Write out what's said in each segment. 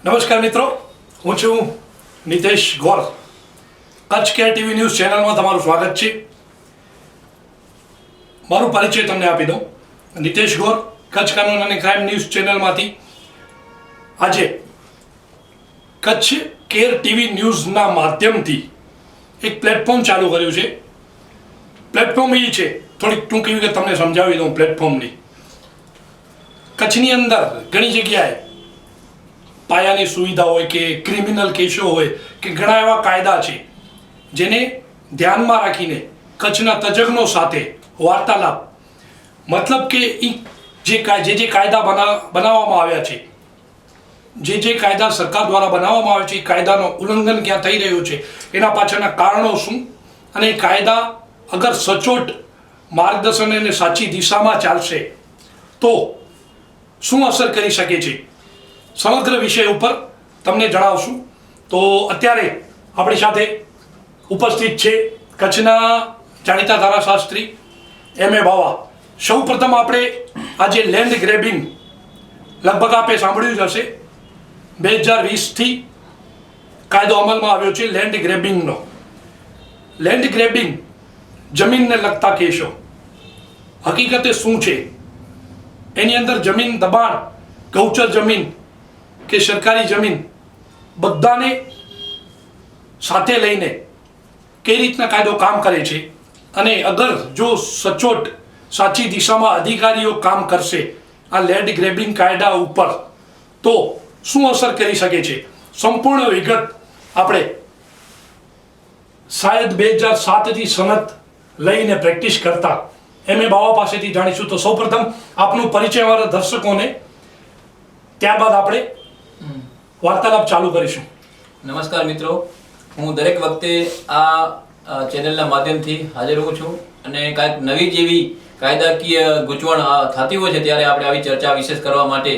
નમસ્કાર મિત્રો, હું છું નિતેશ ગોર. કચ્છ કેર ટીવી ન્યૂઝ ચેનલમાં તમારું સ્વાગત છે. મારું પરિચય તમને આપી દઉં. નિતેશ ગોર, કચ્છ કાનૂન અને ક્રાઇમ ન્યૂઝ ચેનલમાંથી આજે કચ્છ કેર ટીવી ન્યૂઝના માધ્યમથી એક પ્લેટફોર્મ ચાલુ કર્યું છે. પ્લેટફોર્મ એ છે, થોડીક ટૂંકી વિગત તમને સમજાવી દઉં પ્લેટફોર્મની. કચ્છની અંદર ઘણી જગ્યાએ પાયાની સુવિધા હોય કે ક્રિમિનલ કેસો હોય કે ઘણા એવા કાયદા છે જેને ધ્યાનમાં રાખીને કચ્છના તજજ્ઞો સાથે વાર્તાલાપ, મતલબ કે જે કાયદા બનાવવામાં આવ્યા છે, જે કાયદા સરકાર દ્વારા બનાવવામાં આવે છે, એ કાયદાનો ઉલ્લંઘન ક્યાં થઈ રહ્યું છે, એના પાછળના કારણો શું, અને એ કાયદા અગર સચોટ માર્ગદર્શન અને સાચી દિશામાં ચાલશે તો શું અસર કરી શકે છે, સમગ્ર વિષય ઉપર તમને જણાવશું. તો અત્યારે આપણી સાથે ઉપસ્થિત છે કચ્છના જાણીતા ધારાશાસ્ત્રી M.A. બાવા. સૌ પ્રથમ આપણે આજે લેન્ડ ગ્રેબિંગ, લગભગ આપે સાંભળ્યું જ હશે, 2020થી કાયદો અમલમાં આવ્યો છે લેન્ડ ગ્રેબિંગનો. લેન્ડ ગ્રેબિંગ, જમીનને લગતા કેસો હકીકતે શું છે, એની અંદર જમીન દબાણ, ગૌચર જમીન કે સરકારી જમીન બધાને સાથે લઈને કઈ રીતના કાયદો કામ કરે છે, અને અગર જો સચોટ સાચી દિશામાં અધિકારીઓ કામ કરશે આ લેન્ડ ગ્રેબિંગ કાયદા ઉપર તો શું અસર કરી શકે છે, સંપૂર્ણ વિગત આપણે શાયદ 2007થી સનદ લઈને પ્રેક્ટિસ કરતા M.A. બાવા પાસેથી જાણીશું. તો સૌપ્રથમ આપનો પરિચય અમારા દર્શકોને, ત્યારબાદ આપણે વાર્તાલાપ ચાલુ કરીશું. નમસ્કાર મિત્રો, હું દરેક વખતે આ ચેનલના માધ્યમથી હાજર હોઉં છું, અને કાંઈક નવી જેવી કાયદાકીય ગૂંચવણ થતી હોય છે ત્યારે આપણે આવી ચર્ચા વિશેષ કરવા માટે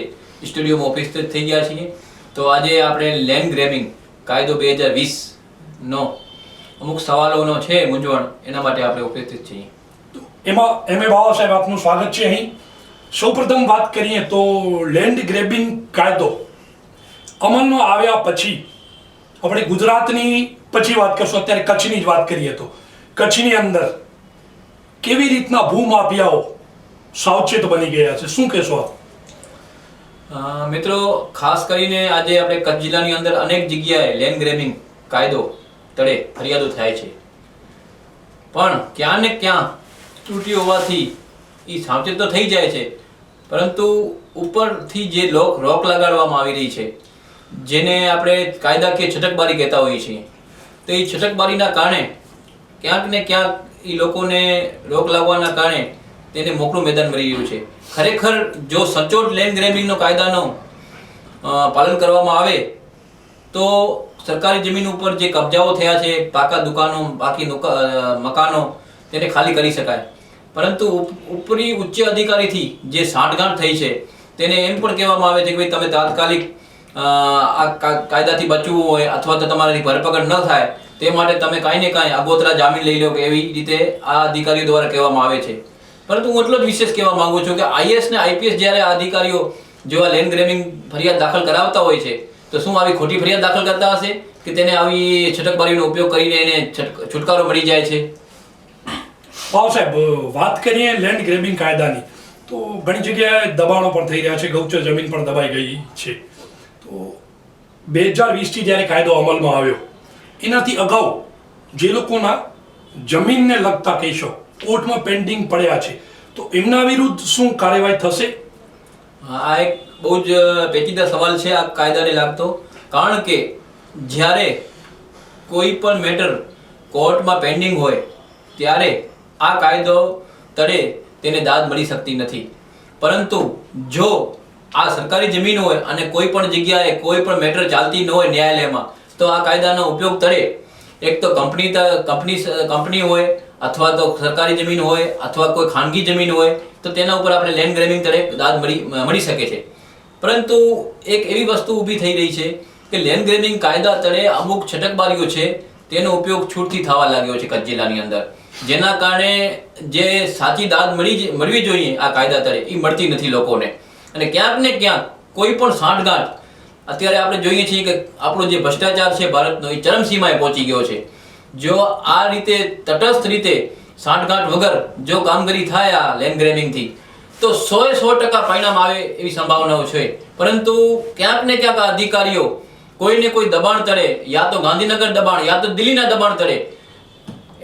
સ્ટુડિયોમાં ઉપસ્થિત થઈ ગયા છીએ. તો આજે આપણે લેન્ડ ગ્રેબિંગ કાયદો 2020નો અમુક સવાલોનો છે મૂંઝવણ, એના માટે આપણે ઉપસ્થિત છીએ. એમાં M.A. બાવા સાહેબ, આપનું સ્વાગત છે અહીં. સૌપ્રથમ વાત કરીએ તો લેન્ડ ગ્રેબિંગ કાયદો અમલમાં આવ્યા પછી આપણે ગુજરાતની પછી વાત કરશું, અત્યારે કચ્છની જ વાત કરીએ તો કચ્છની અંદર કેવી રીતના ભૂમાફિયાઓ સાવચેત બની ગયા છે, શું કહેશો આપ? મિત્રો, ખાસ કરીને આજે આપણે કચ્છ જિલ્લાની અંદર અનેક જગ્યાએ લેન્ડ ગ્રેબિંગ કાયદો તળે ફરિયાદો થાય છે, પણ ક્યાં ને ક્યાં ત્રુટિ હોવાથી એ સાવચેત તો થઈ જાય છે, પરંતુ ઉપરથી જે રોક લગાડવામાં આવી રહી છે, જેને આપણે કાયદાકીય છટકબારી કહેતા હોઈએ છીએ, તો એ છટકબારીના કારણે ક્યાંક ને ક્યાંક એ લોકોને રોક લાગવાના કારણે તેને મોકળું મેદાન મળી રહ્યું છે. ખરેખર જો સચોટ લેન્ડ ગ્રેબિંગનો કાયદાનો પાલન કરવામાં આવે તો સરકારી જમીન ઉપર જે કબજાઓ થયા છે, પાકા દુકાનો, બાકી મકાનો, તેને ખાલી કરી શકાય. પરંતુ ઉપરી ઉચ્ચ અધિકારીથી જે સાંઠગાંઠ થઈ છે તેને એમ પણ કહેવામાં આવે છે કે ભાઈ તમે તાત્કાલિક આ કાયદાથી બચવું હોય અથવા તો તમારાથી ધરપકડ ન થાય તે માટે તમે કાંઈ ને કાંઈ આગોતરા જામીન લઈ લો, કે એવી રીતે આ અધિકારીઓ દ્વારા કહેવામાં આવે છે. પરંતુ હું એટલો જ વિશેષ કહેવા માંગુ છું કે IAS ને IPS જ્યારે આ અધિકારીઓ જેવા લેન્ડ ગ્રેબિંગ ફરિયાદ દાખલ કરાવતા હોય છે તો શું આવી ખોટી ફરિયાદ દાખલ કરતા હશે કે તેને આવી છટકબારીનો ઉપયોગ કરીને એને છુટકારો મળી જાય છે? ભાવ સાહેબ, વાત કરીએ લેન્ડ ગ્રેબિંગ કાયદાની તો ઘણી જગ્યાએ દબાણો પણ થઈ રહ્યા છે, ગૌચર જમીન પણ દબાઈ ગઈ છે. તો 2020થી જ્યારે કાયદો અમલમાં આવ્યો એનાથી અગાઉ જે લોકોના જમીનને લગતા કેસો કોર્ટમાં પેન્ડિંગ પડ્યા છે તો એમના વિરુદ્ધ શું કાર્યવાહી થશે? આ એક બહુ જ પેચીદા સવાલ છે આ કાયદાને લાગતો, કારણ કે જ્યારે કોઈ પણ મેટર કોર્ટમાં પેન્ડિંગ હોય ત્યારે આ કાયદો તળે તેને દાદ મળી શકતી નથી. પરંતુ જો આ સરકારી જમીન હોય અને કોઈ પણ જગ્યાએ કોઈ પણ મેટર ચાલતી ન હોય ન્યાયાલયમાં, તો આ કાયદાનો ઉપયોગ તળે એક તો કંપની હોય અથવા તો સરકારી જમીન હોય અથવા કોઈ ખાનગી જમીન હોય તો તેના ઉપર આપણે લેન્ડ ગ્રેબિંગ તળે દાદ મળી શકે છે. પરંતુ એક એવી વસ્તુ ઊભી થઈ રહી છે કે લેન્ડ ગ્રેબિંગ કાયદા તળે અમુક છટકબારીઓ છે તેનો ઉપયોગ છૂટથી થવા લાગ્યો છે કચ્છ જિલ્લાની અંદર, જેના કારણે જે સાચી દાદ મળવી જોઈએ આ કાયદા તળે એ મળતી નથી લોકોને. અને ક્યાંક ને ક્યાંક કોઈ પણ સાંઠગાંઠ અત્યારે આપણે જોઈએ છીએ કે આપણો જે ભ્રષ્ટાચાર છે ભારતનો એ ચરમસીમાએ પહોંચી ગયો છે. જો આ રીતે તટસ્થ રીતે સાંઠગાંઠ વગર જો કામગીરી થાય આ લેન્ડ ગ્રેબિંગથી તો 100% પરિણામ આવે એવી સંભાવનાઓ છે. પરંતુ ક્યાંક ને ક્યાંક આ અધિકારીઓ કોઈને કોઈ દબાણ તળે, યા તો ગાંધીનગર દબાણ યા તો દિલ્હીના દબાણ તળે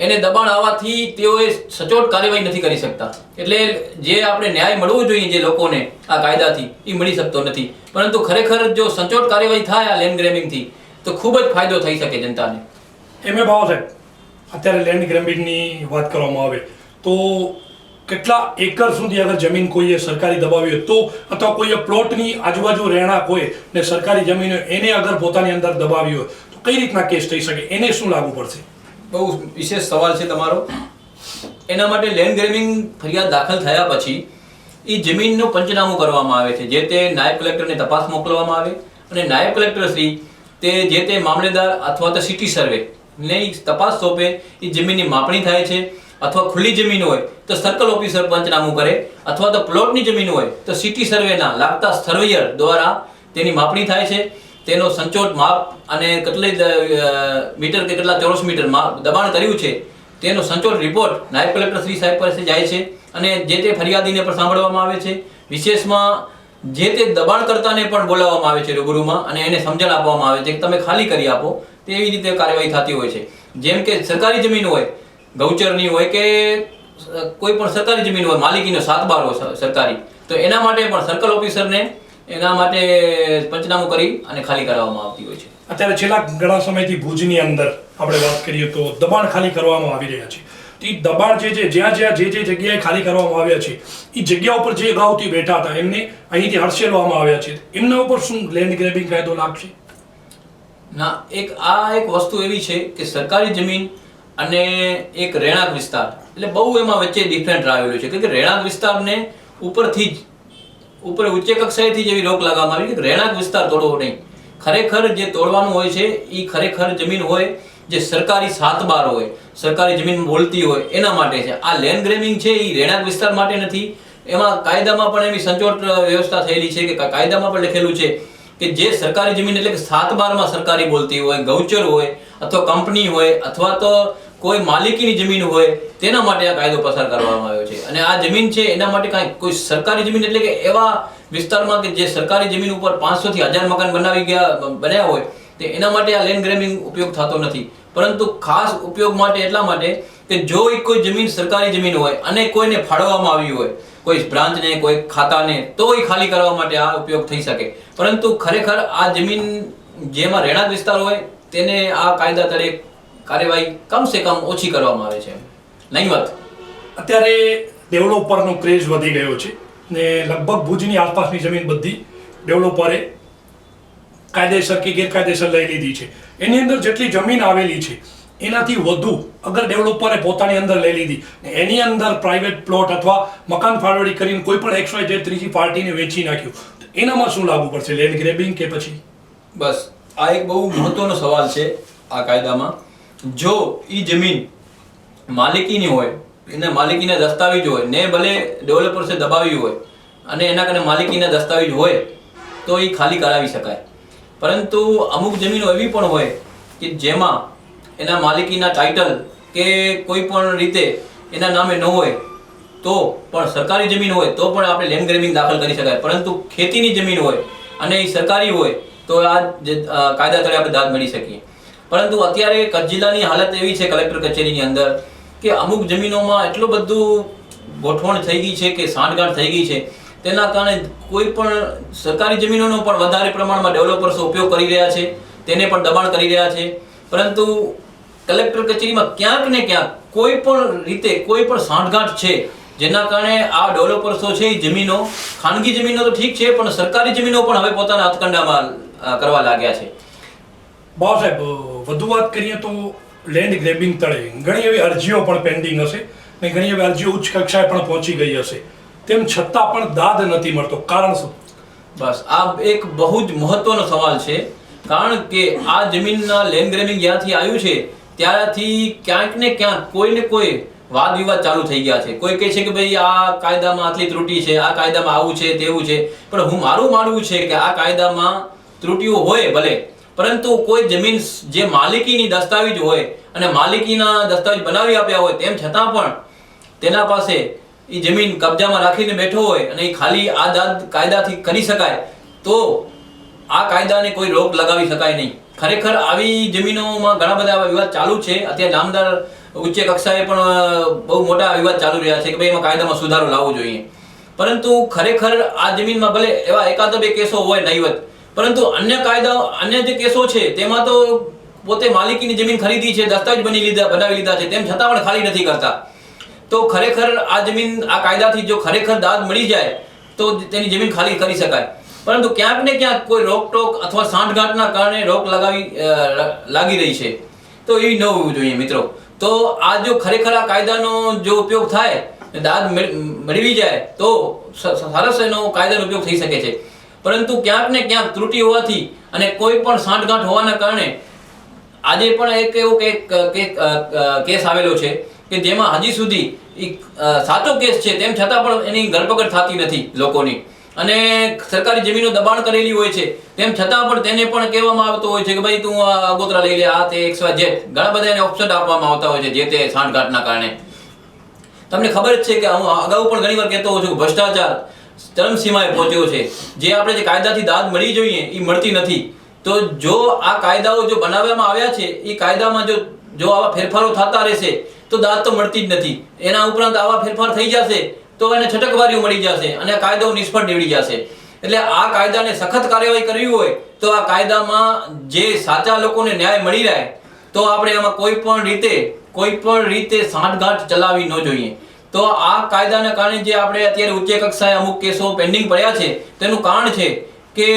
એને દબાણ આવવાથી તેઓએ સચોટ કાર્યવાહી નથી કરી શકતા. એટલે જે આપણે ન્યાય મળવો જોઈએ જે લોકોને આ કાયદાથી એ મળી શકતો નથી. પરંતુ ખરેખર જો સચોટ કાર્યવાહી થાય આ લેન્ડ ગ્રેબિંગથી તો ખૂબ જ ફાયદો થઈ શકે જનતાને. એમે ભાવ સાહેબ, અત્યારે લેન્ડ ગ્રેબિંગની વાત કરવામાં આવે તો કેટલા એકર સુધી અગર જમીન કોઈએ સરકારી દબાવી હોય તો, અથવા કોઈએ પ્લોટની આજુબાજુ રહેણાંક હોય ને સરકારી જમીન હોય એને અગર પોતાની અંદર દબાવી હોય તો કઈ રીતના કેસ થઈ શકે, એને શું લાગુ પડશે? બહુ વિશેષ સવાલ છે તમારો. એના માટે લેન્ડ ગ્રેબિંગ ફરિયાદ દાખલ થયા પછી એ જમીનનું પંચનામું કરવામાં આવે છે. જે તે નાયબ કલેક્ટરને તપાસ મોકલવામાં આવે અને નાયબ કલેક્ટર શ્રી તે જે તે મામલેદાર અથવા તો સિટી સર્વે ને તપાસ સોંપે. એ જમીનની માપણી થાય છે. અથવા ખુલ્લી જમીન હોય તો સર્કલ ઓફિસર પંચનામું કરે, અથવા તો પ્લોટની જમીન હોય તો સિટી સર્વેના લાગતા સર્વેયર દ્વારા તેની માપણી થાય છે. તેનો સંચોટ માપ અને કેટલી મીટર કે કેટલા ચોરસ મીટર દબાણ કર્યું છે તેનો સંચોટ રિપોર્ટ નાયબ કલેક્ટર શ્રી સાહેબ પાસે જાય છે અને જે તે ફરિયાદીને પણ સાંભળવામાં આવે છે. વિશેષમાં જે તે દબાણકર્તાને પણ બોલાવવામાં આવે છે રૂબરૂમાં અને એને સમજણ આપવામાં આવે છે કે તમે ખાલી કરી આપો. તેવી રીતે કાર્યવાહી થતી હોય છે. જેમ કે સરકારી જમીન હોય, ગૌચરની હોય કે કોઈ પણ સરકારી જમીન હોય, માલિકીનો 7/12 હોય સરકારી, તો એના માટે પણ સર્કલ ઓફિસરને એના માટે પંચનામું કરી અને ખાલી કરાવવામાં આવતી હોય છે. અત્યારે છેલ્લા ઘણા સમયથી ભુજની અંદર આપણે વાત કરીએ તો દબાણ ખાલી કરવામાં આવી રહ્યા છે. એ દબાણ જે જ્યાં જે જગ્યાએ ખાલી કરવામાં આવ્યા છે એ જગ્યા ઉપર જે અગાઉથી બેઠા હતા એમને અહીંથી હડસેલવામાં આવ્યા છે. એમના ઉપર શું લેન્ડ ગ્રેબિંગ કાયદો લાગશે? ના, એક વસ્તુ એવી છે કે સરકારી જમીન અને એક રહેણાંક વિસ્તાર, એટલે બહુ એમાં વચ્ચે ડિફરન્ટ આવેલું છે. કે રહેણાંક વિસ્તારને ઉપરથી જ ઉચ્ચ કક્ષાએથી જેવી રોક લગાવવામાં આવી કે રહેણાંક વિસ્તાર તોડવો નહીં. ખરેખર જે તોડવાનું હોય છે એ ખરેખર જમીન હોય જે સરકારી 7/12 હોય, સરકારી જમીન બોલતી હોય એના માટે છે. આ લેન્ડ ગ્રેબિંગ છે એ રહેણાંક વિસ્તાર માટે નથી. એમાં કાયદામાં પણ એવી સંચોટ વ્યવસ્થા થયેલી છે કે કાયદામાં પણ લખેલું છે કે જે સરકારી જમીન એટલે કે 7/12 સરકારી બોલતી હોય, ગૌચર હોય અથવા કંપની હોય અથવા તો કોઈ માલિકીની જમીન હોય તેના માટે આ કાયદો પસાર કરવામાં આવ્યો છે. અને આ જમીન છે એના માટે કાંઈ કોઈ સરકારી જમીન એટલે કે એવા વિસ્તારમાં કે જે સરકારી જમીન ઉપર 500 થી 1000 મકાન બન્યા હોય તે એના માટે આ લેન્ડ ગ્રેબિંગ ઉપયોગ થતો નથી. પરંતુ ખાસ ઉપયોગ માટે એટલા માટે કે જો કોઈ જમીન સરકારી જમીન હોય અને કોઈને ફાળવવામાં આવી હોય, કોઈ બ્રાન્ચને, કોઈ ખાતાને, તો એ ખાલી કરવા માટે આ ઉપયોગ થઈ શકે. પરંતુ ખરેખર આ જમીન જેમાં રહેણાંક વિસ્તાર હોય તેને આ કાયદા તળે કાર્યવાહી કમસે કમ ઓછી કરવામાં આવે છે. નહીવત અત્યારે ડેવલપરનો ક્રેઝ વધી ગયો છે ને લગભગ ભુજની આસપાસની જમીન બધી ડેવલપરે કાયદેસર કે ગેરકાયદેસર લઈ લીધી છે. એની અંદર જેટલી જમીન આવેલી છે એનાથી વધુ અગર ડેવલપરે પોતાની અંદર લઈ લીધી એની અંદર પ્રાઇવેટ પ્લોટ અથવા મકાન ફાળવણી કરીને કોઈ પણ XYZ ત્રીજી પાર્ટીને વેચી નાખ્યું, એનામાં શું લાગુ પડશે? લેન્ડ ગ્રેબિંગ કે પછી? બસ આ એક બહુ મહત્વનો સવાલ છે આ કાયદામાં. જો એ જમીન માલિકીની હોય, એના માલિકીના દસ્તાવેજ હોય ને ભલે ડેવલપર્સે દબાવી હોય અને એના કારણે માલિકીના દસ્તાવેજ હોય તો એ ખાલી કરાવી શકાય. પરંતુ અમુક જમીનો એવી પણ હોય કે જેમાં એના માલિકીના ટાઇટલ કે કોઈ પણ રીતે એના નામે ન હોય તો પણ સરકારી જમીન હોય તો પણ આપણે લેન્ડ ગ્રેબિંગ દાખલ કરી શકાય. પરંતુ ખેતીની જમીન હોય અને એ સરકારી હોય તો આ કાયદા તળે આપણે દાદ મળી શકીએ. પરંતુ અત્યારે કચ્છ જિલ્લાની હાલત એવી છે કલેક્ટર કચેરીની અંદર કે અમુક જમીનોમાં એટલું બધું ગોઠવણ થઈ ગઈ છે કે સાંઠગાંઠ થઈ ગઈ છે, તેના કારણે કોઈ પણ સરકારી જમીનોનો પણ વધારે પ્રમાણમાં ડેવલપર્સો ઉપયોગ કરી રહ્યા છે, તેને પણ દબાણ કરી રહ્યા છે. પરંતુ કલેક્ટર કચેરીમાં ક્યાંક ને ક્યાંક કોઈ પણ રીતે કોઈ પણ સાંઠગાંઠ છે જેના કારણે આ ડેવલપર્સો છે એ જમીનો, ખાનગી જમીનો તો ઠીક છે પણ સરકારી જમીનો પણ હવે પોતાના હાથકંડામાં કરવા લાગ્યા છે. બાવ સાહેબ, વધુ વાત કરીએ તો લેન્ડ ગ્રેબિંગ તળે ઘણી એવી અરજીઓ પણ પેન્ડિંગ હશે ને ઘણી એવી અરજીઓ ઉચ્ચ કક્ષાએ પણ પહોંચી ગઈ હશે, તેમ છતાં પણ દાદ નથી મળતો. કારણ શું? બસ આ એક બહુ જ મહત્વનો સવાલ છે. કારણ કે આ જમીનના લેન્ડ ગ્રેબિંગ જ્યાંથી આવ્યું છે ત્યારથી ક્યાંક ને ક્યાંક કોઈ ને કોઈ વાદ વિવાદ ચાલુ થઈ ગયા છે. કોઈ કહે છે કે ભાઈ આ કાયદામાં આટલી ત્રુટી છે, આ કાયદામાં આવું છે તેવું છે, પણ મારું માનવું છે કે આ કાયદામાં ત્રુટિઓ હોય ભલે, પરંતુ કોઈ જમીન જે માલિકીની દસ્તાવેજ હોય અને માલિકીના દસ્તાવેજ બનાવી આપ્યા હોય તેમ છતાં પણ તેના પાસે એ જમીન કબજામાં રાખીને બેઠો હોય અને એ ખાલી આ કાયદાથી કરી શકાય, તો આ કાયદાને કોઈ રોક લગાવી શકાય નહીં. ખરેખર આવી જમીનોમાં ઘણા બધા આવા વિવાદ ચાલુ છે. અત્યારે નામદાર ઉચ્ચ કક્ષાએ પણ બહુ મોટા વિવાદ ચાલુ રહ્યા છે કે ભાઈ એમાં કાયદામાં સુધારો લાવવો જોઈએ. પરંતુ ખરેખર આ જમીનમાં ભલે એવા એકાદ બે કેસો હોય નહીવત, પરંતુ અન્ય જે કેસો છે તેમાં તો પોતે માલિકીની જમીન ખરીદી છે, દસ્તાવેજ બનાવી લીધા છે, તેમ છતાં પણ ખાલી નથી કરતા. તો ખરેખર આ જમીન આ કાયદાથી જો ખરેખર દાદ મળી જાય તો તેની જમીન ખાલી કરી શકાય. પરંતુ ક્યાંક ને ક્યાંક કોઈ રોકટોક અથવા સાંઠગાંઠના કારણે રોક લાગી રહી છે, તો એવી ન હોવું જોઈએ મિત્રો. તો આ જો ખરેખર આ કાયદાનો જો ઉપયોગ થાય, દાદ મેળવી જાય, તો સરસ એનો કાયદાનો ઉપયોગ થઈ શકે છે. પરંતુ ક્યાંક ને ક્યાંક ત્રુટિ હોવાથી અને કોઈ પણ સાંઠગાંઠ હોવાના કારણે આજે પણ એક એવો કેસ આવેલો છે કે જેમાં હજી સુધી સાચો કેસ છે તેમ છતાં પણ એની ધરપકડ થતી નથી લોકોની, અને સરકારી જમીનો દબાણ કરેલી હોય છે તેમ છતાં પણ તેને પણ કહેવામાં આવતો હોય છે કે ભાઈ તું આગોતરા લઈ લે, આ તે XYZ ઘણા બધા એને ઓપ્શન આપવામાં આવતા હોય છે જે તે સાંઠગાંઠના કારણે. તમને ખબર જ છે કે હું અગાઉ પણ ઘણી વાર કહેતો હોઉં છું કે ભ્રષ્ટાચાર ચરમસીમાએ પહોંચ્યો છે. જે આપણે જે કાયદાથી દાદ મળી જોઈએ એ મળતી નથી. તો જો આ કાયદાઓ જો બનાવવામાં આવ્યા છે, એ કાયદામાં જો આવા ફેરફારો થતા રહેશે તો દાદ તો મળતી જ નથી. એના ઉપરાંત આવા ફેરફાર થઈ જશે તો એને છટકવારીઓ મળી જશે અને આ કાયદો નિષ્ફળ નીવડી જશે. એટલે આ કાયદાને સખત કાર્યવાહી કરવી હોય તો આ કાયદામાં જે સાચા લોકોને ન્યાય મળી રહે, તો આપણે એમાં કોઈ પણ રીતે સાંઠગાંઠ ચલાવવી ન જોઈએ. તો આ કાયદાના કારણે જે આપણે અત્યારે ઉચ્ચ કક્ષાએ અમુક કેસો પેન્ડિંગ પડ્યા છે, તેનું કારણ છે કે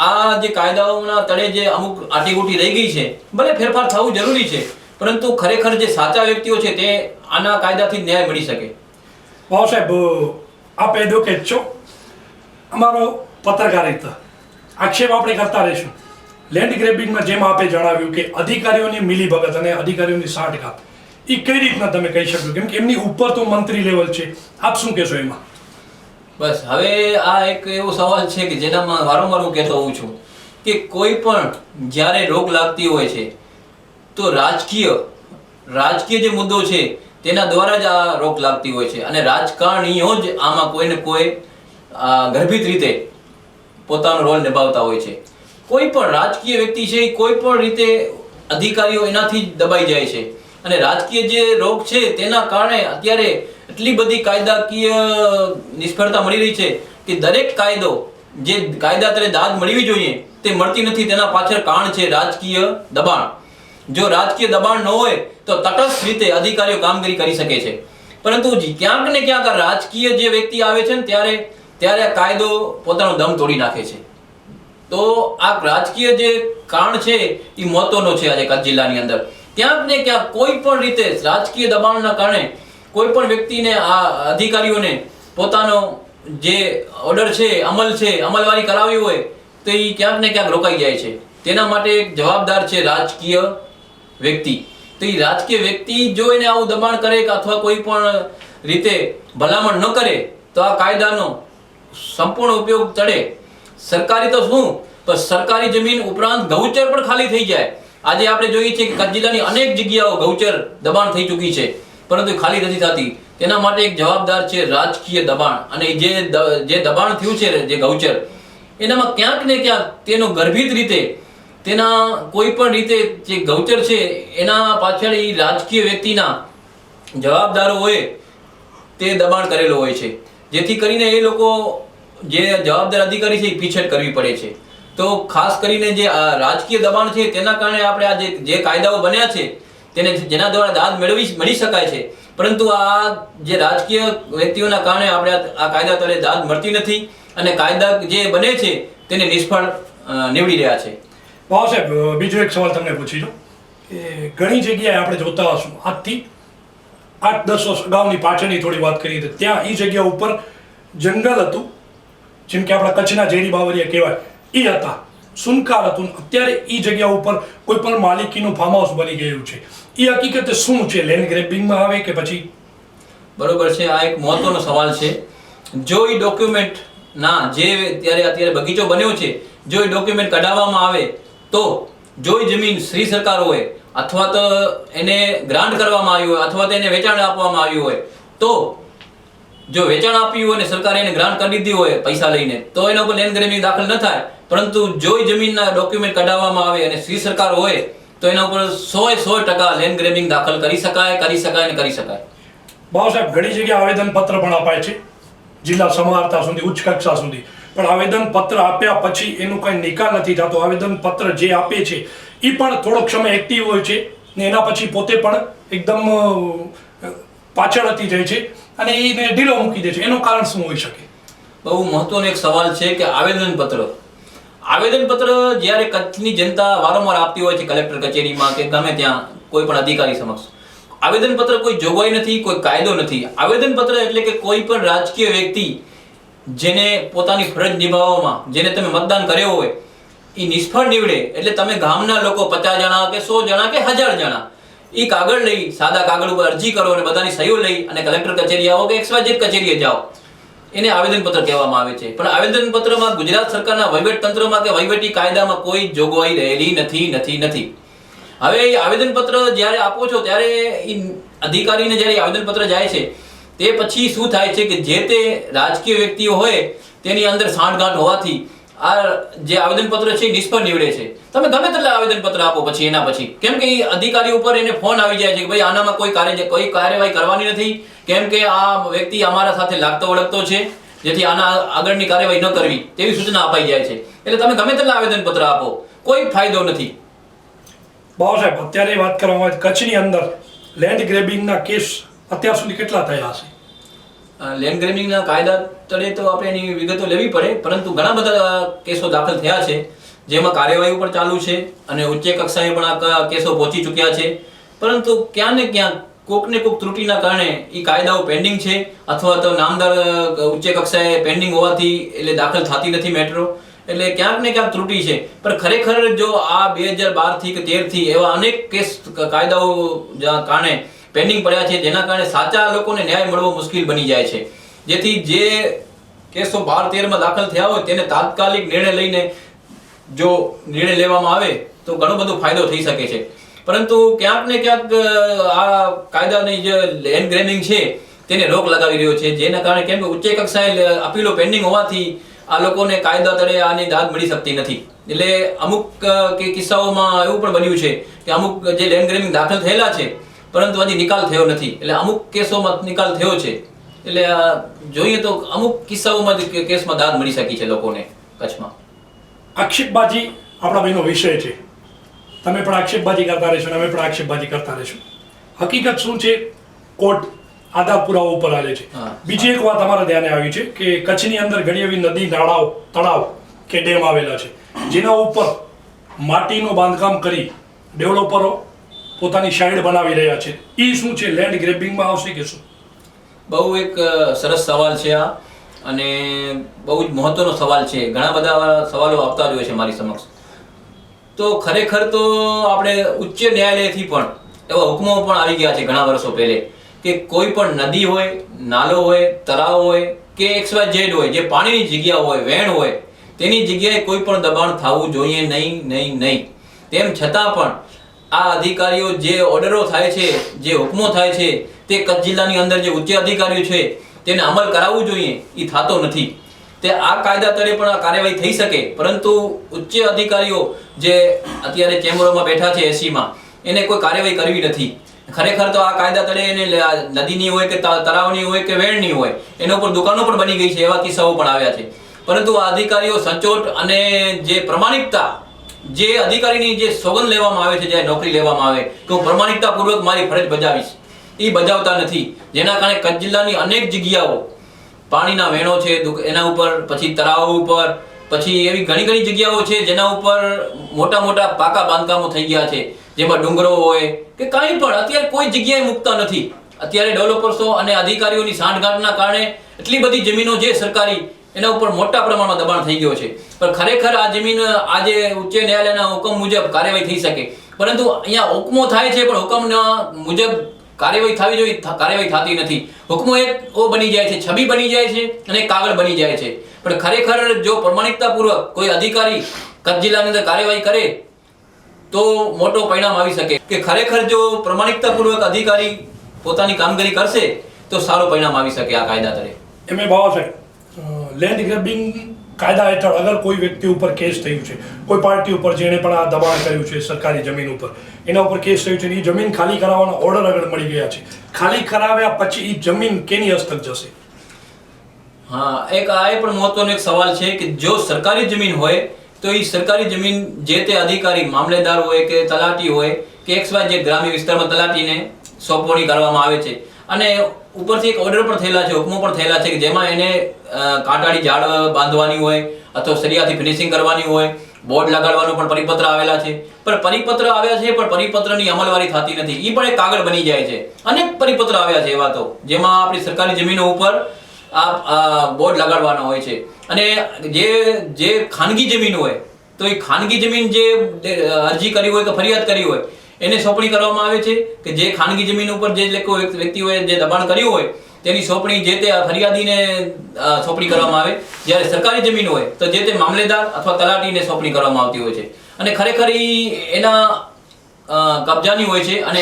આ જે કાયદાઓના તળે જે અમુક આટીગુટી રહી ગઈ છે. ભલે ફેરફાર થવું જરૂરી છે, પરંતુ ખરેખર જે સાચા વ્યક્તિઓ છે તે આના કાયદાથી ન્યાય મળી શકે. વાહ સાહેબ, આપ એડવોકેટ છો, અમારો પત્રકારિતા આક્ષેપ આપણે કરતા રહીશું. લેન્ડ ગ્રેબિંગમાં જેમ આપે જણાવ્યું કે અધિકારીઓની મિલીભગત અને અધિકારીઓની સાંઠગાંઠ, એ કઈ રીતના તમે કહી શકો? કેમ કે એમની ઉપર તો મંત્રી લેવલ છે. આપ શું કહેશો એમાં? બસ હવે આ એક એવો સવાલ છે કે જેનામાં વારંવાર હું કહેતો હોઉં છું કે કોઈ પણ જ્યારે રોક લાગતી હોય છે તો રાજકીય જે મુદ્દો છે તેના દ્વારા જ આ રોક લાગતી હોય છે, અને રાજકારણીઓ જ આમાં કોઈને કોઈ ગર્ભિત રીતે પોતાનો રોલ નિભાવતા હોય છે. કોઈ પણ રાજકીય વ્યક્તિ છે, કોઈ પણ રીતે અધિકારીઓ એનાથી જ દબાઈ જાય છે. અને રાજકીય જે રોગ છે તેના કારણે અત્યારે એટલી બધી કાયદાકીય નિષ્ફળતા મળી રહી છે કે દરેક કાયદો જે કાયદા તળે દાદ મળવી જોઈએ તે મળતી નથી. તેના પાછળ કારણ છે રાજકીય દબાણ. જો રાજકીય દબાણ ન હોય તો તટસ્થ રીતે અધિકારીઓ કામગીરી કરી શકે છે. પરંતુ ક્યાંક ને ક્યાંક રાજકીય જે વ્યક્તિ આવે છે ને ત્યારે આ કાયદો પોતાનો દમ તોડી નાખે છે. તો આ રાજકીય જે કારણ છે એ મહત્વનો છે. આજે કચ્છ જિલ્લાની અંદર ક્યાંક ને ક્યાંક કોઈ પણ રીતે રાજકીય દબાણના કારણે કોઈ પણ વ્યક્તિને આ અધિકારીઓને પોતાનો જે ઓર્ડર છે, અમલવારી કરાવી હોય તો એ ક્યાંક ને ક્યાંક રોકાઈ જાય છે. તેના માટે એક જવાબદાર છે રાજકીય વ્યક્તિ. તો એ રાજકીય વ્યક્તિ જો એને આવું દબાણ કરે કે અથવા કોઈ પણ રીતે ભલામણ ન કરે તો આ કાયદાનો સંપૂર્ણ ઉપયોગ તળે સરકારી તો શું, તો સરકારી જમીન ઉપરાંત ગૌચર પણ ખાલી થઈ જાય. આજે આપણે જોઈએ છીએ કે કચ્છ જિલ્લાની અનેક જગ્યાઓ ગૌચર દબાણ થઈ ચૂકી છે, પરંતુ ખાલી નથી થતી. તેના માટે એક જવાબદાર છે રાજકીય દબાણ. અને જે દબાણ થયું છે જે ગૌચર, એનામાં ક્યાંક ને ક્યાંક તેનો ગર્ભિત રીતે તેના કોઈ પણ રીતે જે ગૌચર છે એના પાછળ એ રાજકીય વ્યક્તિના જવાબદારો હોય તે દબાણ કરેલો હોય છે, જેથી કરીને એ લોકો જે જવાબદાર અધિકારી છે એ પીછેટ કરવી પડે છે. તો ખાસ કરીને જે રાજકીય દબાણ છે તેના કારણે આપણે આ જે કાયદાઓ બન્યા છે જેના દ્વારા દાદ મળી શકાય છે, પરંતુ આ જે રાજકીય વ્યક્તિઓના કારણે આપણે આ કાયદા તળે દાદ મળતી નથી અને કાયદા જે બને છે તેને નિષ્ફળ નીવડી રહ્યા છે. વાહ સાહેબ, બીજો એક સવાલ તમને પૂછી દઉં કે ઘણી જગ્યાએ આપણે જોતા હશું, આજથી 8-10 વર્ષ અગાઉની પાછળની થોડી વાત કરીએ તો ત્યાં એ જગ્યા ઉપર જંગલ હતું, જેમ કે આપણા કચ્છના ઝેરી બાવરિયા કહેવાય, એ હતા, સુનકાર હતું. અત્યારે એ જગ્યા ઉપર કોઈ પણ માલિકીનું ફાર્મ હાઉસ બની ગયું છે. એ હકીકતે શું છે? લેન્ડ ગ્રેબિંગમાં આવે કે પછી? બરોબર છે, આ એક મહત્વનો સવાલ છે. જો એ ડોક્યુમેન્ટ ના જે અત્યારે બગીચો બન્યો છે જો એ ડોક્યુમેન્ટ કઢાવવામાં આવે તો જો એ જમીન શ્રી સરકાર હોય અથવા તો એને ગ્રાન્ટ કરવામાં આવી હોય અથવા તો એને વેચાણ આપવામાં આવ્યું હોય તો જો વેચાણ આપ્યું હોય ને સરકારે એને ગ્રાન્ટ કરી દીધી હોય પૈસા લઈને તો એના ઉપર લેન્ડ ગ્રેબિંગ દાખલ ન થાય. પરંતુ જો એ જમીનના ડોક્યુમેન્ટ કઢાવવામાં આવે અને શ્રી સરકાર હોય તો એના ઉપર 100% લેન્ડ ગ્રેબિંગ દાખલ કરી શકાય. ભાવ સાહેબ, ઘણી જગ્યાએ આવેદન પત્ર પણ અપાય છે જિલ્લા સમાહર્તા સુધી, ઉચ્ચ કક્ષા સુધી, પણ આવેદન પત્ર આપ્યા પછી એનું કઈ નિકાલ નથી થતો. આવેદન પત્ર જે આપે છે એ પણ થોડોક સમય એક્ટિવ હોય છે ને એના પછી પોતે પણ એકદમ પાછળ હટી જાય છે અને એને ઢીલો મૂકી દે છે. એનું કારણ શું હોઈ શકે? બહુ મહત્વનો એક સવાલ છે કે આવેદન પત્ર જ્યારે કચ્છની જનતા વારંવાર આપતી હોય છે કલેક્ટર કચેરીમાં કે ગમે ત્યાં કોઈ પણ અધિકારી સમક્ષ, આવેદન પત્ર કોઈ જોગવાઈ નથી, કોઈ કાયદો નથી. આવેદન પત્ર એટલે કે કોઈ પણ રાજકીય વ્યક્તિ જેને પોતાની ફરજ નિભાવવામાં જેને તમે મતદાન કર્યો હોય એ નિષ્ફળ નીવડે એટલે તમે ગામના લોકો 50 જણા કે 100 જણા કે 1000 જણા એ કાગળ લઈ, સાદા કાગળ ઉપર અરજી કરો અને બધાની સહીઓ લઈ અને કલેક્ટર કચેરી આવો કે XYZ કચેરીએ જાઓ, એને આવેદનપત્ર કહેવામાં આવે છે. પણ આવેદનપત્રમાં ગુજરાત સરકારના વહીવટ તંત્રમાં કે વહીવટી કાયદામાં કોઈ જોગવાઈ રહેલી નથી. હવે એ આવેદનપત્ર જ્યારે આપો છો ત્યારે એ અધિકારીને જ્યારે આવેદનપત્ર જાય છે તે પછી શું થાય છે કે જે તે રાજકીય વ્યક્તિઓ હોય તેની અંદર સાંઠગાંઠ હોવાથી આ જે આવેદનપત્ર છે એ નિષ્ફળ નીવડે છે. તમે ગમે તેટલા આવેદનપત્ર આપો પછી એના પછી, કેમ કે એ અધિકારી ઉપર એને ફોન આવી જાય છે કે ભાઈ આનામાં કોઈ કાર્યવાહી કરવાની નથી, કેમ કે આ વ્યક્તિ અમારા સાથે લાગતો વળગતો છે, જેથી આના આગળની કાર્યવાહી ન કરવી તેવી સૂચના અપાઈ જાય છે. એટલે તમે ગમે તેટલા આવેદનપત્ર આપો કોઈ ફાયદો નથી. બાબા સાહેબ, અત્યારે વાત કરવામાં આવે કચ્છની અંદર લેન્ડ ગ્રેબિંગના કેસ અત્યાર સુધી કેટલા થયા હશે? લેન્ડ ગ્રેબિંગના કાયદા તળે તો આપણે એની વિગતો લેવી પડે, પરંતુ ઘણા બધા કેસો દાખલ થયા છે જેમાં કાર્યવાહી પણ ચાલુ છે અને ઉચ્ચ કક્ષાએ પણ આ કેસો પહોંચી ચૂક્યા છે. પરંતુ ક્યાં ને ક્યાં કોકને કોક ત્રુટિના કારણે એ કાયદાઓ પેન્ડિંગ છે અથવા તો નામદાર ઉચ્ચ કક્ષાએ પેન્ડિંગ હોવાથી એટલે દાખલ થતી નથી મેટ્રો. એટલે ક્યાંક ને ક્યાંક ત્રુટિ છે. પણ ખરેખર જો આ 2012 થી કે 13 થી એવા અનેક કેસ કાયદાઓ કારણે પેન્ડિંગ પડ્યા છે જેના કારણે સાચા લોકોને ન્યાય મળવો મુશ્કેલ બની જાય છે. જેથી જે કેસો 12-13 દાખલ થયા હોય તેને તાત્કાલિક નિર્ણય લઈને જો નિર્ણય લેવામાં આવે તો ઘણો બધો ફાયદો થઈ શકે છે. પરંતુ ક્યાંક ને ક્યાંક આ કાયદાની જે લેન્ડ ગ્રેબિંગ છે તેને રોક લગાવી રહ્યો છે, જેના કારણે કેમ કે ઉચ્ચ કક્ષાએ અપીલો પેન્ડિંગ હોવાથી આ લોકોને કાયદા તળે આની દાદ મળી શકતી નથી. એટલે અમુક કિસ્સાઓમાં એવું પણ બન્યું છે કે અમુક જે લેન્ડ ગ્રેબિંગ દાખલ થયેલા છે પરંતુ હજી નિકાલ થયો નથી. એટલે અમુક કેસોમાં નિકાલ થયો છે. એટલે જોઈએ તો અમુક કિસ્સાઓમાં કેસમાં દાદ મળી શકી છે લોકોને કચ્છમાં. આક્ષેપબાજી આપણા ભાઈનો વિષય છે. તમે પણ આક્ષેપબાજી કરતા રહેશો, અમે પણ આક્ષેપબાજી કરતા રહેશું. હકીકત શું છે? કોર્ટ આધાર પુરાવા ઉપર આવે છે. બીજી એક વાત અમારા ધ્યાને આવી છે કે કચ્છની અંદર ઘણી એવી નદી, નાળાઓ, તળાવ કે ડેમ આવેલા છે જેના ઉપર માટીનું બાંધકામ કરી ડેવલપરો પોતાની સાઈડ બનાવી રહ્યા છે. એ શું છે? લેન્ડ ગ્રેબિંગમાં આવશે કે શું? બહુ એક સરસ સવાલ છે આ, અને બહુ જ મહત્વનો સવાલ છે. ઘણા બધા સવાલો આવતા જ હોય છે મારી સમક્ષ. તો ખરેખર તો આપણે ઉચ્ચ ન્યાયાલયથી પણ એવા હુકમો પણ આવી ગયા છે ઘણા વર્ષો પહેલે કે કોઈ પણ નદી હોય, નાલો હોય, તળાવ હોય કે XYZ હોય, જે પાણીની જગ્યા હોય, વેણ હોય, તેની જગ્યાએ કોઈ પણ દબાણ થવું જોઈએ નહીં. તેમ છતાં પણ આ અધિકારીઓ જે ઓર્ડરો થાય છે, જે હુકમો થાય છે, તે કચ્છ જિલ્લાની અંદર જે ઉચ્ચ અધિકારીઓ છે તેને અમલ કરાવવું જોઈએ, એ થતો નથી. તે આ કાયદા તળે પણ આ કાર્યવાહી થઈ શકે, પરંતુ ઉચ્ચ અધિકારીઓ જે અત્યારે ચેમ્બરોમાં બેઠા છે એસીમાં, એને કોઈ કાર્યવાહી કરવી નથી. ખરેખર તો આ કાયદા તળે એને નદીની હોય કે તળાવની હોય કે વેણની હોય એના ઉપર દુકાનો પણ બની ગઈ છે, એવા કિસ્સાઓ પણ આવ્યા છે. પરંતુ આ અધિકારીઓ સચોટ અને જે પ્રમાણિકતા, જે અધિકારીની જે સોગંદ લેવામાં આવે છે, જ્યારે નોકરી લેવામાં આવે કે હું પ્રમાણિકતાપૂર્વક મારી ફરજ બજાવીશ, એ બજાવતા નથી. જેના કારણે કચ્છ જિલ્લાની અનેક જગ્યાઓ પાણીના વેણો છે એના ઉપર, પછી તળાવ ઉપર, પછી એવી ઘણી જગ્યાઓ છે જેના ઉપર મોટા પાકા બાંધકામો થઈ ગયા છે, જેમાં ડુંગરો હોય કે કાંઈ પણ અત્યારે કોઈ જગ્યાએ મુકતા નથી. અત્યારે ડેવલપર્સો અને અધિકારીઓની સાંઠગાંઠના કારણે એટલી બધી જમીનો જે સરકારી એના ઉપર મોટા પ્રમાણમાં દબાણ થઈ ગયો છે. પણ ખરેખર આ જમીન આજે ઉચ્ચ ન્યાયાલયના હુકમ મુજબ કાર્યવાહી થઈ શકે, પરંતુ અહીંયા હુકમો થાય છે પણ હુકમના મુજબ કાર્યવાહી થવી જોઈએ, કાર્યવાહી થતી નથી. હુકમો એક બની જાય છે, છબી બની જાય છે અને કાગળ બની જાય છે. પણ ખરેખર જો પ્રમાણિકતાપૂર્વક કોઈ અધિકારી કચ્છ જિલ્લાની અંદર કાર્યવાહી કરે તો મોટો પરિણામ આવી શકે કે ખરેખર જો પ્રમાણિકતાપૂર્વક અધિકારી પોતાની કામગીરી કરશે તો સારું પરિણામ આવી શકે આ કાયદા તળે. એમ બાબા સાહેબ, લેન્ડ ગ્રેબિંગ કાયદા હેઠળ અગર કોઈ વ્યક્તિ ઉપર કેસ થયું છે, કોઈ પાર્ટી ઉપર જેણે પણ આ દબાણ કર્યું છે સરકારી જમીન ઉપર, એના ઉપર કેસ થયું છે, એ જમીન ખાલી કરાવવાના ઓર્ડર આગળ મળી ગયા છે, ખાલી કરાવ્યા પછી એ જમીન કેની હસ્તક જશે? હા, એક આ પણ મહત્વનો એક સવાલ છે કે જો સરકારી જમીન હોય તો એ સરકારી જમીન જે તે અધિકારી મામલેદાર હોય કે તલાટી હોય કે XY જે ગ્રામ્ય વિસ્તારમાં તલાટીને સોંપણી કરવામાં આવે છે અને ઉપરથી એક ઓર્ડર પણ થયેલા છે, હુકમો પણ થયેલા છે કે જેમાં એને કાંટાળી ઝાડ બાંધવાની હોય અથવા સળિયાથી ફિનિશિંગ કરવાની હોય, બોર્ડ લગાડવાનો પણ પરિપત્ર આવેલા છે. પણ પરિપત્ર આવ્યા છે પણ પરિપત્રની અમલવારી થતી નથી, એ પણ એક કાગળ બની જાય છે. અનેક પરિપત્ર આવ્યા છે એવા તો જેમાં આપણી સરકારી જમીનો ઉપર આ બોર્ડ લગાડવાના હોય છે અને જે ખાનગી જમીન હોય તો એ ખાનગી જમીન જે અરજી કરી હોય કે ફરિયાદ કરી હોય એને સોંપણી કરવામાં આવે છે કે જે ખાનગી જમીન ઉપર જે વ્યક્તિઓએ જે દબાણ કર્યું હોય તેની સોંપણી જે તે ફરિયાદીને સોંપણી કરવામાં આવે. જ્યારે સરકારી જમીન હોય તો જે તે મામલેદાર અથવા તલાટીને સોંપણી કરવામાં આવતી હોય છે અને ખરેખર એના કબજાની હોય છે અને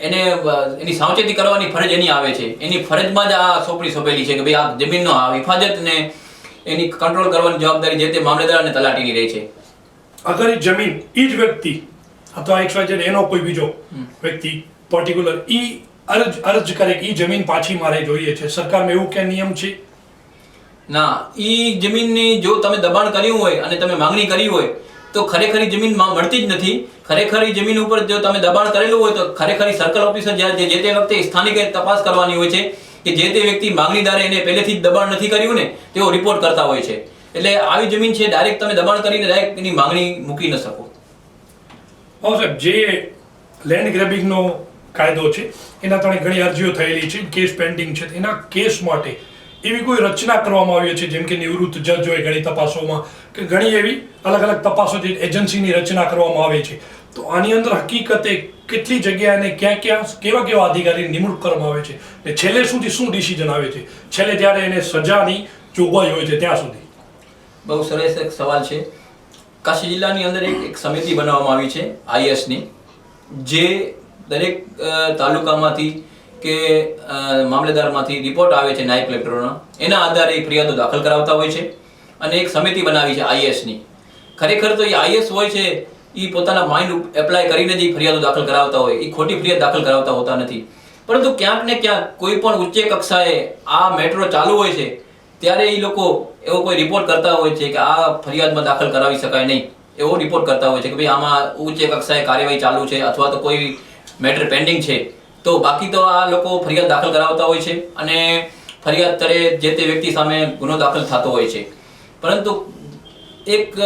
એની સાવચેતી કરવાની ફરજ એની આવે છે. એની ફરજમાં જ આ સોંપણી સોંપેલી છે કે ભાઈ આ જમીનનો હિફાજત ને એની કંટ્રોલ કરવાની જવાબદારી જે તે મામલેદાર અને તલાટીની રહે છે. અગર એ જમીન એ જ વ્યક્તિ અથવા XYZ એનો કોઈ બીજો વ્યક્તિ પર્ટિક્યુલર અરજ કરે કે એ જમીન પાછી મારે જોઈએ છે, સરકારમાં એવું ક્યાં નિયમ છે? ના, ઈ જમીનની જો તમે દબાણ કર્યું હોય અને તમે માંગણી કરી હોય તો ખરેખર જમીન મળતી જ નથી. ખરેખર જમીન ઉપર જો તમે દબાણ કરેલું હોય તો ખરેખર સર્કલ ઓફિસર જે તે વખતે સ્થાનિક તપાસ કરવાની હોય છે કે જે તે વ્યક્તિ માંગણીદારે એને પહેલેથી જ દબાણ નથી કર્યું ને તેઓ રિપોર્ટ કરતા હોય છે. એટલે આવી જમીન છે ડાયરેક્ટ તમે દબાણ કરીને ડાયરેક્ટ એની માંગણી મૂકી ન શકો. હા સાહેબ, જે લેન્ડ ગ્રેબિંગનો કાયદો છે એના તળે ઘણી અરજીઓ થયેલી છે, કેસ પેન્ડિંગ છે. એના કેસ માટે એવી કોઈ રચના કરવામાં આવી છે જેમ કે નિવૃત્ત જજ હોય ઘણી તપાસોમાં કે ઘણી એવી અલગ અલગ તપાસો જે એજન્સીની રચના કરવામાં આવે છે, તો આની અંદર હકીકતે કેટલી જગ્યાએ અને ક્યાં ક્યાં કેવા કેવા અધિકારીની નિમણૂક કરવામાં આવે છે ને છેલ્લે સુધી શું ડિસિઝન આવે છે, છેલ્લે જ્યારે એને સજાની જોગવાઈ હોય છે ત્યાં સુધી? બહુ સરસ એક સવાલ છે. કચ્છ જિલ્લાની અંદર એક સમિતિ બનાવવામાં આવી છે IASની, જે દરેક તાલુકામાંથી કે મામલેદારમાંથી રિપોર્ટ આવે છે નાયબ કલેક્ટરોના, એના આધારે ફરિયાદો દાખલ કરાવતા હોય છે અને એક સમિતિ બનાવી છે IASની. ખરેખર તો એ IAS હોય છે એ પોતાના માઇન્ડ એપ્લાય કરીને જ ફરિયાદો દાખલ કરાવતા હોય, એ ખોટી ફરિયાદ દાખલ કરાવતા હોતા નથી. પરંતુ ક્યાંક ને ક્યાંક કોઈ પણ ઉચ્ચ કક્ષાએ આ મેટ્રો ચાલુ હોય છે ત્યારે એ લોકો એવો કોઈ રિપોર્ટ કરતા હોય છે કે આ ફરિયાદમાં દાખલ કરાવી શકાય નહીં, એવો રિપોર્ટ કરતા હોય છે કે ભાઈ આમાં ઉચ્ચ કક્ષાએ કાર્યવાહી ચાલુ છે અથવા તો કોઈ મેટર પેન્ડિંગ છે. તો બાકી તો આ લોકો ફરિયાદ દાખલ કરાવતા હોય છે અને ફરિયાદ તળે જે તે વ્યક્તિ સામે ગુનો દાખલ થતો હોય છે. પરંતુ એક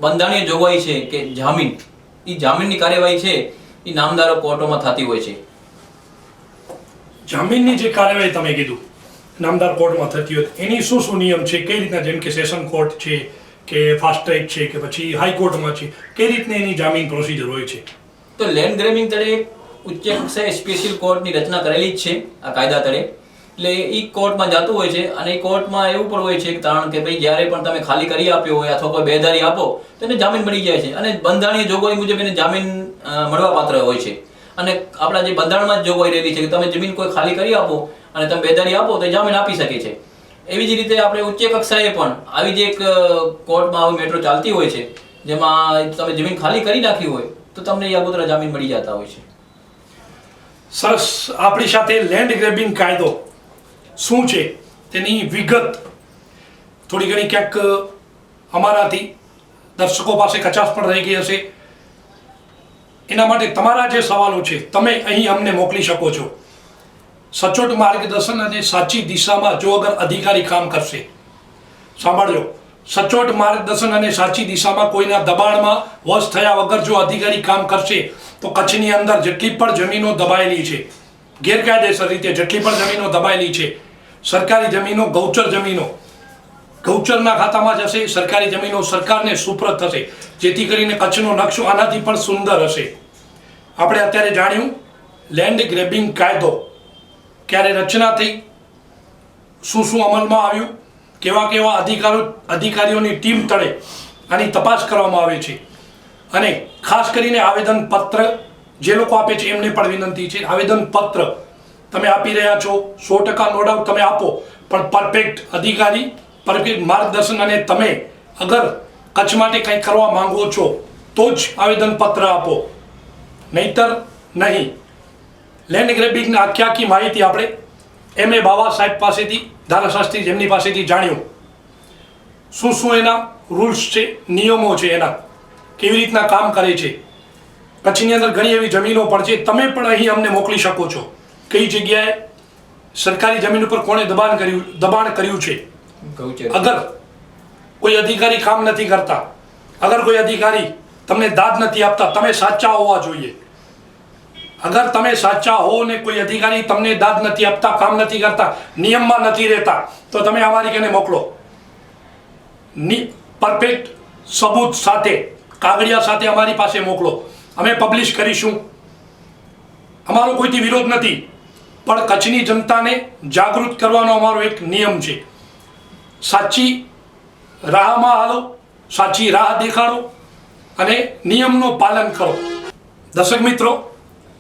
બંધારણીય જોગવાઈ છે કે જામીનની કાર્યવાહી છે એ નામદારો કોર્ટોમાં થતી હોય છે. જામીનની જે કાર્યવાહી તમે કીધું નામદાર કોર્ટમાં થતી હોય એની શું નિયમ છે, કઈ રીતના, જેમ કે સેશન કોર્ટ છે કે ફાસ્ટ ટ્રેક છે કે પછી હાઈકોર્ટમાં છે, કઈ રીતની એની જામીન પ્રોસિજર હોય છે? તો લેન્ડ ગ્રેબિંગ તળે ઉચ્ચ કક્ષાએ સ્પેશિયલ કોર્ટની રચના કરેલી જ છે આ કાયદા તળે. એટલે એ કોર્ટમાં જતું હોય છે અને એ કોર્ટમાં એવું પણ હોય છે કારણ કે ભાઈ જ્યારે પણ તમે ખાલી કરી આપ્યો હોય અથવા કોઈ બેદારી આપો તો એને જામીન મળી જાય છે અને બંધારણીય જોગવાઈ મુજબ એને જામીન મળવાપાત્ર હોય છે. અને આપણા જે બંધારણમાં જ જોગવાઈ રહેલી છે કે તમે જમીન કોઈ ખાલી કરી આપો અને તમે બેદારી આપો તો જામીન આપી શકે છે. એવી જ રીતે આપણે ઉચ્ચ કક્ષાએ પણ આવી જ એક કોર્ટમાં આવી મેટ્રો ચાલતી હોય છે જેમાં તમે જમીન ખાલી કરી નાખી હોય તો તમને એ આગોતરા જામીન મળી જતા હોય છે. સરસ. આપણી સાથે લેન્ડ ગ્રેબિંગ કાયદો શું છે તેની વિગત થોડી ઘણી ક્યાંક અમારાથી દર્શકો પાસે કચાશ પણ રહી ગઈ હશે. એના માટે તમારા જે સવાલો છે તમે અહીં અમને મોકલી શકો છો. સચોટ માર્ગદર્શન અને સાચી દિશામાં જો અગર અધિકારી કામ કરશે, સાંભળજો, સચોટ માર્ગદર્શન અને સાચી દિશામાં કોઈના દબાણમાં વશ થયા વગર જો અધિકારી કામ કરશે તો કચ્છની અંદર જેટલી પણ જમીનો દબાયેલી છે ગેરકાયદેસર રીતે, જેટલી પણ જમીનો દબાયેલી છે, સરકારી જમીનો, ગૌચર જમીનો ગૌચરના ખાતામાં જશે, સરકારી જમીનો સરકારને સુપ્રત થશે, જેથી કરીને કચ્છનો નકશો આનાથી પણ સુંદર હશે. આપણે અત્યારે જાણ્યું લેન્ડ ગ્રેબિંગ કાયદો ક્યારે રચના થઈ, શું શું અમલમાં આવ્યું કેવા કેવા અધિકારીઓની ટીમ તળે આની તપાસ કરવામાં આવે છે. અને ખાસ કરીને આવેદનપત્ર જે લોકો આપે છે એમને પણ વિનંતી છે, આવેદનપત્ર તમે આપી રહ્યા છો 100% નો ડાઉટ તમે આપો, પણ પરફેક્ટ અધિકારી, પરફેક્ટ માર્ગદર્શન, અને તમે અગર કચ્છ માટે કંઈ કરવા માંગો છો તો જ આવેદનપત્ર આપો, નહીતર નહીં. લેન્ડ ગ્રેબિંગની આખી માહિતી આપણે M.A. બાવા સાહેબ પાસેથી, ધારાશાસ્ત્રી જેમની પાસેથી જાણ્યું. શું એના રૂલ્સ છે, નિયમો છે, એના કેવી રીતના કામ કરે છે. કચ્છની અંદર ઘણી એવી જમીનો પણ છે, તમે પણ અહીં અમને મોકલી શકો છો કઈ જગ્યાએ સરકારી જમીન ઉપર કોણે દબાણ કર્યું છે. અગર કોઈ અધિકારી કામ નથી કરતા, અગર કોઈ અધિકારી તમને દાદ નથી આપતા, તમે સાચા હોવા જોઈએ. અગર તમે સાચા હો ને કોઈ અધિકારી તમને દાદ નથી આપતા, કામ નથી કરતા, નિયમમાં નથી રહેતા, તો તમે અમારી કને મોકલો. પરફેક્ટ સબૂત સાથે, કાગળિયા સાથે અમારી પાસે મોકલો, અમે પબ્લિશ કરીશું. અમારો કોઈથી વિરોધ નથી, પણ કચ્છની જનતાને જાગૃત કરવાનો અમારો એક નિયમ છે. સાચી રાહમાં હાલો, સાચી રાહ દેખાડો અને નિયમનું પાલન કરો. દર્શક મિત્રો,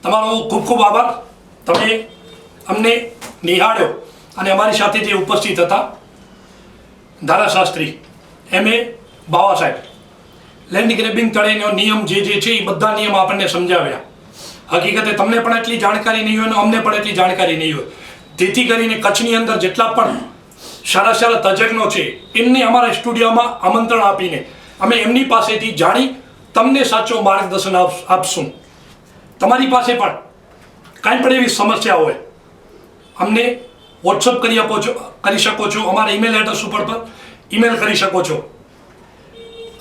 તમારો ખૂબ ખૂબ આભાર. તમે અમને નિહાળ્યો અને અમારી સાથે જે ઉપસ્થિત હતા ધારાશાસ્ત્રી M.A. બાવા સાહેબ, લેન્ડ ગ્રેબિંગ તળેનો નિયમ જે છે એ બધા નિયમ આપણને સમજાવ્યા. હકીકતે તમને પણ એટલી જાણકારી નહીં હોય અને અમને પણ એટલી જાણકારી નહીં હોય, જેથી કરીને કચ્છની અંદર જેટલા પણ સારા સારા તજજ્ઞો છે એમને અમારા સ્ટુડિયોમાં આમંત્રણ આપીને અમે એમની પાસેથી જાણી તમને સાચો માર્ગદર્શન આપશું. તમારી પાસે પણ કાંઈ પણ એવી સમસ્યા હોય અમને વોટ્સઅપ કરી શકો છો, અમારા ઈમેલ એડ્રેસ ઉપર પણ ઈમેલ કરી શકો છો.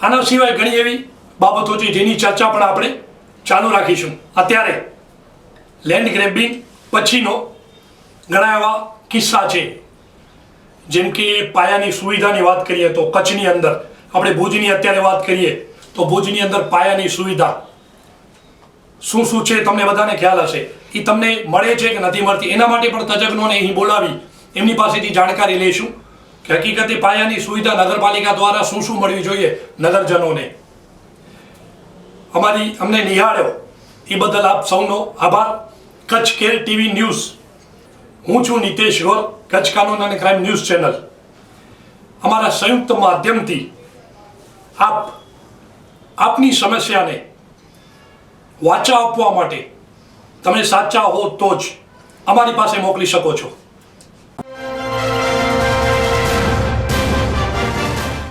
આના સિવાય ઘણી એવી બાબતો છે જેની ચર્ચા પણ આપણે ચાલુ રાખીશું. અત્યારે લેન્ડ ગ્રેબિંગ પછીનો ઘણા એવા કિસ્સા છે, જેમ કે પાયાની સુવિધાની વાત કરીએ તો કચ્છની અંદર, આપણે ભુજની અત્યારે વાત કરીએ તો ભુજની અંદર પાયાની સુવિધા શું છે તમને બધાને ખ્યાલ હશે. એ તમને મળે છે કે નથી મળતી, એના માટે પણ તજજ્ઞોને અહીં બોલાવી એમની પાસેથી જાણકારી લઈશું કે હકીકતે પાયાની સુવિધા નગરપાલિકા દ્વારા શું મળવી જોઈએ નગરજનોને. અમને નિહાળ્યો એ બદલ આપ સૌનો આભાર. કચ્છ કેર ટીવી ન્યૂઝ, હું છું નિતેશ ગોર, કચ્છ કાનૂન અને ક્રાઇમ ન્યૂઝ ચેનલ. અમારા સંયુક્ત માધ્યમથી આપની સમસ્યાને વાચા આપવા માટે તમે સાચા હો તો જ અમારી પાસે મોકલી શકો છો.